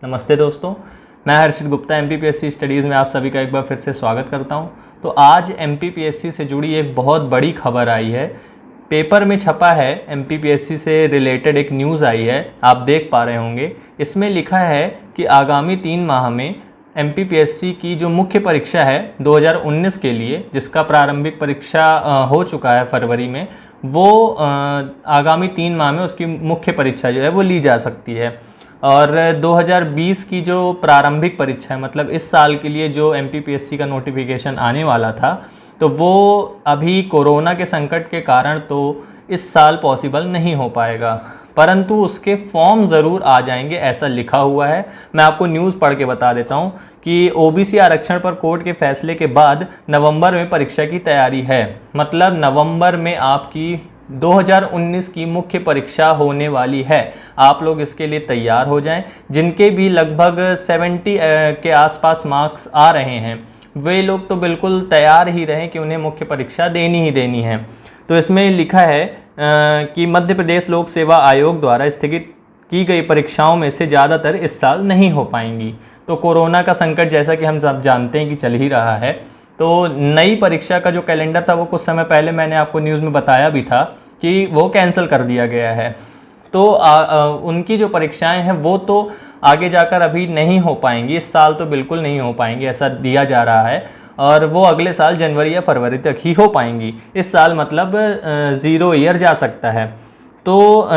नमस्ते दोस्तों, मैं हर्षित गुप्ता एमपीपीएससी स्टडीज़ में आप सभी का एक बार फिर से स्वागत करता हूं। तो आज एमपीपीएससी से जुड़ी एक बहुत बड़ी खबर आई है। पेपर में छपा है, एमपीपीएससी से रिलेटेड एक न्यूज़ आई है, आप देख पा रहे होंगे। इसमें लिखा है कि आगामी 3 माह में एमपीपीएससी की जो मुख्य परीक्षा है 2019 के लिए, जिसका प्रारंभिक परीक्षा हो चुका है फरवरी में, वो आगामी 3 माह में उसकी मुख्य परीक्षा जो है वो ली जा सकती है। और 2020 की जो प्रारंभिक परीक्षा है, मतलब इस साल के लिए जो एमपीपीएससी का नोटिफिकेशन आने वाला था, तो वो अभी कोरोना के संकट के कारण तो इस साल पॉसिबल नहीं हो पाएगा, परंतु उसके फॉर्म ज़रूर आ जाएंगे, ऐसा लिखा हुआ है। मैं आपको न्यूज़ पढ़ के बता देता हूँ कि ओबीसी आरक्षण पर कोर्ट के फैसले के बाद नवंबर में परीक्षा की तैयारी है। मतलब नवंबर में आपकी 2019 की मुख्य परीक्षा होने वाली है। आप लोग इसके लिए तैयार हो जाएं। जिनके भी लगभग 70 के आसपास मार्क्स आ रहे हैं, वे लोग तो बिल्कुल तैयार ही रहें कि उन्हें मुख्य परीक्षा देनी ही देनी है। तो इसमें लिखा है कि मध्य प्रदेश लोक सेवा आयोग द्वारा स्थगित की गई परीक्षाओं में से ज़्यादातर इस साल नहीं हो पाएंगी। तो कोरोना का संकट, जैसा कि हम सब जानते हैं कि चल ही रहा है, तो नई परीक्षा का जो कैलेंडर था वो कुछ समय पहले मैंने आपको न्यूज़ में बताया भी था कि वो कैंसिल कर दिया गया है। तो उनकी जो परीक्षाएं हैं वो तो आगे जाकर अभी नहीं हो पाएंगी, इस साल तो बिल्कुल नहीं हो पाएंगी, ऐसा दिया जा रहा है। और वो अगले साल जनवरी या फरवरी तक ही हो पाएंगी। इस साल मतलब 0 ईयर जा सकता है, तो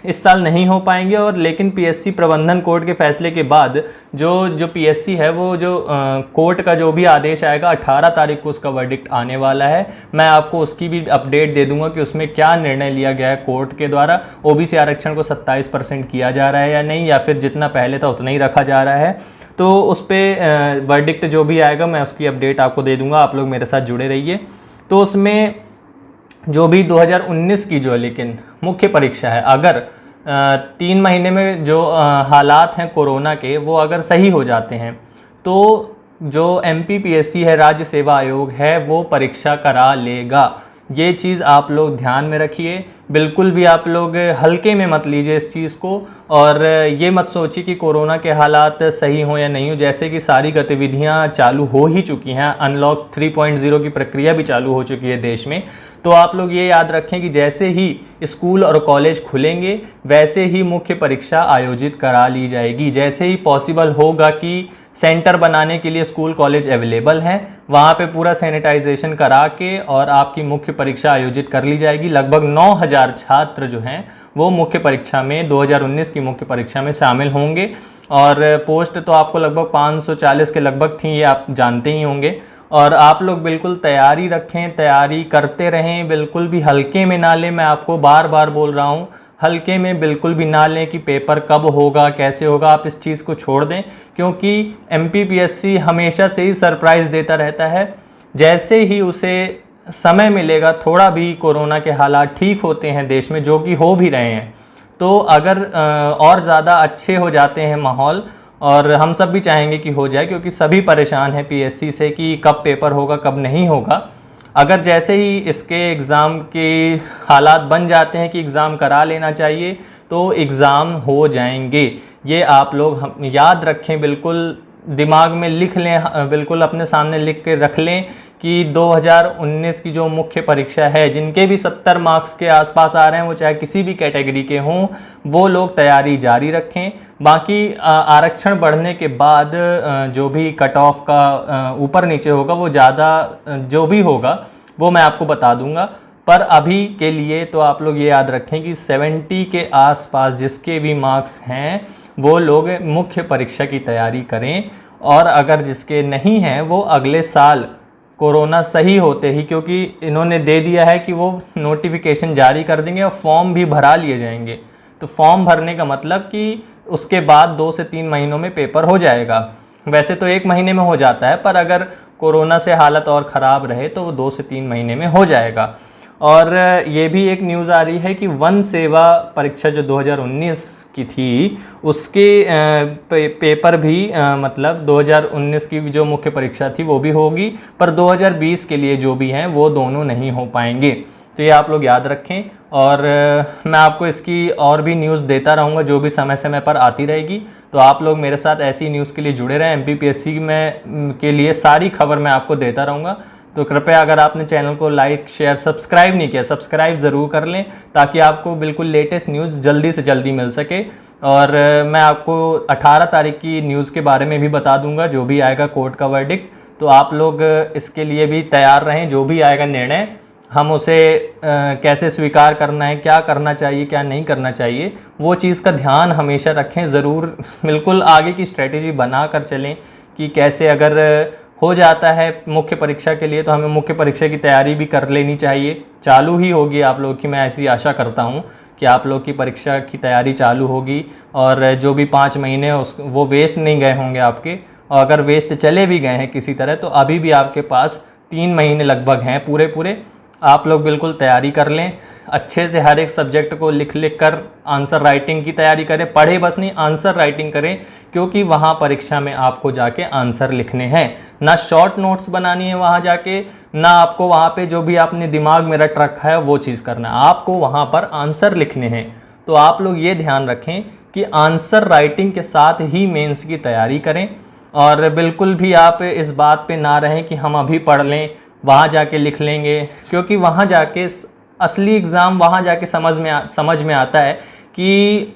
इस साल नहीं हो पाएंगे। और लेकिन पीएससी प्रबंधन कोर्ट के फैसले के बाद जो पीएससी है, वो जो कोर्ट का जो भी आदेश आएगा 18 तारीख को उसका वर्डिक्ट आने वाला है। मैं आपको उसकी भी अपडेट दे दूंगा कि उसमें क्या निर्णय लिया गया है कोर्ट के द्वारा। ओबीसी आरक्षण को 27% किया जा रहा है या नहीं, या फिर जितना पहले था उतना ही रखा जा रहा है। तो उस पर वर्डिक्ट जो भी आएगा मैं उसकी अपडेट आपको दे दूँगा। आप लोग मेरे साथ जुड़े रहिए। तो उसमें जो भी 2019 की जो लेकिन मुख्य परीक्षा है, अगर 3 महीने में जो हालात हैं कोरोना के, वो अगर सही हो जाते हैं, तो जो एमपीपीएससी है, राज्य सेवा आयोग है, वो परीक्षा करा लेगा। ये चीज़ आप लोग ध्यान में रखिए। बिल्कुल भी आप लोग हल्के में मत लीजिए इस चीज़ को, और ये मत सोचिए कि कोरोना के हालात सही हो या नहीं हो। जैसे कि सारी गतिविधियां चालू हो ही चुकी हैं, अनलॉक 3.0 की प्रक्रिया भी चालू हो चुकी है देश में। तो आप लोग ये याद रखें कि जैसे ही स्कूल और कॉलेज खुलेंगे, वैसे ही मुख्य परीक्षा आयोजित करा ली जाएगी। जैसे ही पॉसिबल होगा कि सेंटर बनाने के लिए स्कूल कॉलेज अवेलेबल हैं, वहाँ पे पूरा सैनिटाइजेशन करा के और आपकी मुख्य परीक्षा आयोजित कर ली जाएगी। लगभग 9000 छात्र जो हैं वो मुख्य परीक्षा में, 2019 की मुख्य परीक्षा में शामिल होंगे। और पोस्ट तो आपको लगभग 540 के लगभग थी, ये आप जानते ही होंगे। और आप लोग बिल्कुल तैयारी रखें, तैयारी करते रहें, बिल्कुल भी हल्के में ना लें। मैं आपको बार बार बोल रहा हूँ, हल्के में बिल्कुल भी ना लें कि पेपर कब होगा, कैसे होगा। आप इस चीज़ को छोड़ दें, क्योंकि एमपीपीएससी हमेशा से ही सरप्राइज़ देता रहता है। जैसे ही उसे समय मिलेगा, थोड़ा भी कोरोना के हालात ठीक होते हैं देश में, जो कि हो भी रहे हैं, तो अगर और ज़्यादा अच्छे हो जाते हैं माहौल, और हम सब भी चाहेंगे कि हो जाए, क्योंकि सभी परेशान हैं पीएससी से कि कब पेपर होगा, कब नहीं होगा। अगर जैसे ही इसके एग्ज़ाम के हालात बन जाते हैं कि एग्ज़ाम करा लेना चाहिए, तो एग्ज़ाम हो जाएंगे। ये आप लोग याद रखें, बिल्कुल दिमाग में लिख लें, बिल्कुल अपने सामने लिख के रख लें कि 2019 की जो मुख्य परीक्षा है, जिनके भी 70 मार्क्स के आसपास आ रहे हैं, वो चाहे किसी भी कैटेगरी के हों, वो लोग तैयारी जारी रखें। बाकी आरक्षण बढ़ने के बाद जो भी कट ऑफ का ऊपर नीचे होगा, वो ज़्यादा जो भी होगा वो मैं आपको बता दूंगा। पर अभी के लिए तो आप लोग ये याद रखें कि 70 के आसपास जिसके भी मार्क्स हैं, वो लोग मुख्य परीक्षा की तैयारी करें। और अगर जिसके नहीं हैं, वो अगले साल कोरोना सही होते ही, क्योंकि इन्होंने दे दिया है कि वो नोटिफिकेशन जारी कर देंगे और फॉर्म भी भरा लिए जाएंगे। तो फॉर्म भरने का मतलब कि उसके बाद 2 से 3 महीनों में पेपर हो जाएगा। वैसे तो 1 महीने में हो जाता है, पर अगर कोरोना से हालत और ख़राब रहे तो वो 2 से 3 महीने में हो जाएगा। और ये भी एक न्यूज़ आ रही है कि वन सेवा परीक्षा जो 2019 की थी, उसके पेपर भी मतलब 2019 की जो मुख्य परीक्षा थी वो भी होगी, पर 2020 के लिए जो भी हैं वो दोनों नहीं हो पाएंगे। तो ये आप लोग याद रखें। और मैं आपको इसकी और भी न्यूज़ देता रहूँगा जो भी समय समय पर आती रहेगी। तो आप लोग मेरे साथ ऐसी न्यूज़ के लिए जुड़े रहें। MPPSC में के लिए सारी खबर मैं आपको देता रहूँगा। तो कृपया अगर आपने चैनल को लाइक शेयर सब्सक्राइब नहीं किया, सब्सक्राइब ज़रूर कर लें ताकि आपको बिल्कुल लेटेस्ट न्यूज़ जल्दी से जल्दी मिल सके। और मैं आपको 18 तारीख की न्यूज़ के बारे में भी बता दूंगा, जो भी आएगा कोर्ट का वर्डिक्ट। तो आप लोग इसके लिए भी तैयार रहें। जो भी आएगा निर्णय हम उसे कैसे स्वीकार करना है, क्या करना चाहिए क्या नहीं करना चाहिए, वो चीज़ का ध्यान हमेशा रखें ज़रूर। बिल्कुल आगे की स्ट्रेटेजी बना कर चलें कि कैसे अगर हो जाता है मुख्य परीक्षा के लिए तो हमें मुख्य परीक्षा की तैयारी भी कर लेनी चाहिए। चालू ही होगी आप लोग की, मैं ऐसी आशा करता हूँ कि आप लोग की परीक्षा की तैयारी चालू होगी और जो भी 5 महीने वो वेस्ट नहीं गए होंगे आपके। और अगर वेस्ट चले भी गए हैं किसी तरह तो अभी भी आपके पास 3 महीने लगभग हैं पूरे। आप लोग बिल्कुल तैयारी कर लें अच्छे से, हर एक सब्जेक्ट को लिख कर आंसर राइटिंग की तैयारी करें। पढ़े बस नहीं, आंसर राइटिंग करें, क्योंकि वहाँ परीक्षा में आपको जाके आंसर लिखने हैं, ना शॉर्ट नोट्स बनानी है वहाँ जाके, ना आपको वहाँ पे जो भी आपने दिमाग में रट रखा है वो चीज़ करना है, आपको वहाँ पर आंसर लिखने हैं। तो आप लोग ये ध्यान रखें कि आंसर राइटिंग के साथ ही मेंस की तैयारी करें। और बिल्कुल भी आप इस बात पे ना रहें कि हम अभी पढ़ लें वहाँ जाके लिख लेंगे, क्योंकि वहाँ जाके असली एग्ज़ाम वहाँ जाके समझ में आता है कि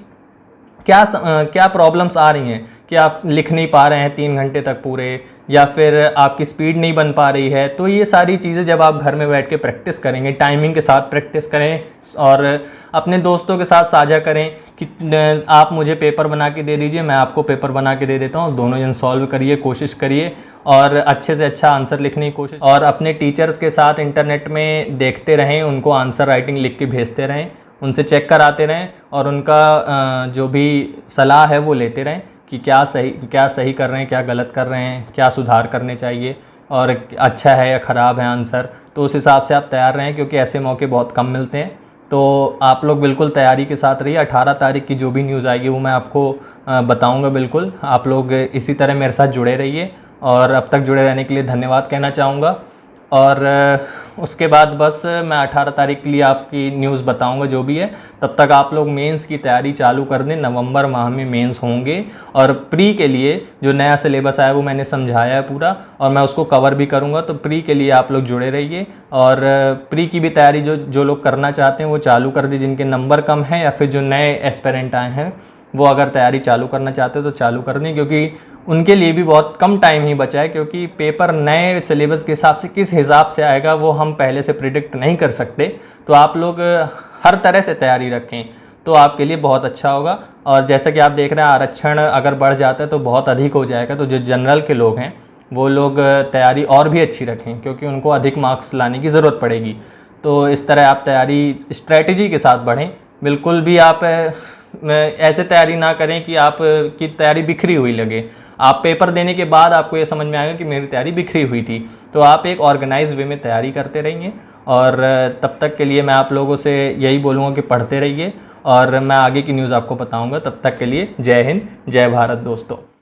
क्या प्रॉब्लम्स आ रही हैं, कि आप लिख नहीं पा रहे हैं 3 घंटे तक पूरे, या फिर आपकी स्पीड नहीं बन पा रही है। तो ये सारी चीज़ें जब आप घर में बैठ के प्रैक्टिस करेंगे, टाइमिंग के साथ प्रैक्टिस करें और अपने दोस्तों के साथ साझा करें कि आप मुझे पेपर बना के दे दीजिए, मैं आपको पेपर बना के दे देता हूँ, दोनों जन सॉल्व करिए, कोशिश करिए और अच्छे से अच्छा आंसर लिखने की कोशिश। और अपने टीचर्स के साथ इंटरनेट में देखते रहें, उनको आंसर राइटिंग लिख के भेजते रहें, उनसे चेक कराते रहें और उनका जो भी सलाह है वो लेते रहें कि क्या सही कर रहे हैं, क्या गलत कर रहे हैं, क्या सुधार करने चाहिए और अच्छा है या ख़राब है आंसर। तो उस हिसाब से आप तैयार रहें, क्योंकि ऐसे मौके बहुत कम मिलते हैं। तो आप लोग बिल्कुल तैयारी के साथ रहिए। 18 तारीख की जो भी न्यूज़ आएगी वो मैं आपको बताऊंगा। बिल्कुल आप लोग इसी तरह मेरे साथ जुड़े रहिए और अब तक जुड़े रहने के लिए धन्यवाद कहना चाहूँगा। और उसके बाद बस मैं 18 तारीख के लिए आपकी न्यूज़ बताऊंगा जो भी है। तब तक आप लोग मेंस की तैयारी चालू कर दें। नवंबर माह में मेंस होंगे और प्री के लिए जो नया सिलेबस आया वो मैंने समझाया है पूरा और मैं उसको कवर भी करूंगा। तो प्री के लिए आप लोग जुड़े रहिए और प्री की भी तैयारी जो लोग करना चाहते हैं वो चालू कर दी, जिनके नंबर कम हैं या फिर जो नए एस्पिरेंट आए हैं वो अगर तैयारी चालू करना चाहते हो तो चालू कर दें, क्योंकि उनके लिए भी बहुत कम टाइम ही बचा है। क्योंकि पेपर नए सिलेबस के हिसाब से किस हिसाब से आएगा वो हम पहले से प्रिडिक्ट नहीं कर सकते। तो आप लोग हर तरह से तैयारी रखें तो आपके लिए बहुत अच्छा होगा। और जैसा कि आप देख रहे हैं आरक्षण अगर बढ़ जाता है तो बहुत अधिक हो जाएगा, तो जो जनरल के लोग हैं वो लोग तैयारी और भी अच्छी रखें, क्योंकि उनको अधिक मार्क्स लाने की ज़रूरत पड़ेगी। तो इस तरह आप तैयारी स्ट्रैटेजी के साथ बढ़ें। बिल्कुल भी आप ऐसे तैयारी ना करें कि आप की तैयारी बिखरी हुई लगे। आप पेपर देने के बाद आपको ये समझ में आएगा कि मेरी तैयारी बिखरी हुई थी। तो आप एक ऑर्गेनाइज वे में तैयारी करते रहिए और तब तक के लिए मैं आप लोगों से यही बोलूँगा कि पढ़ते रहिए और मैं आगे की न्यूज़ आपको बताऊँगा। तब तक के लिए जय हिंद, जय भारत दोस्तों।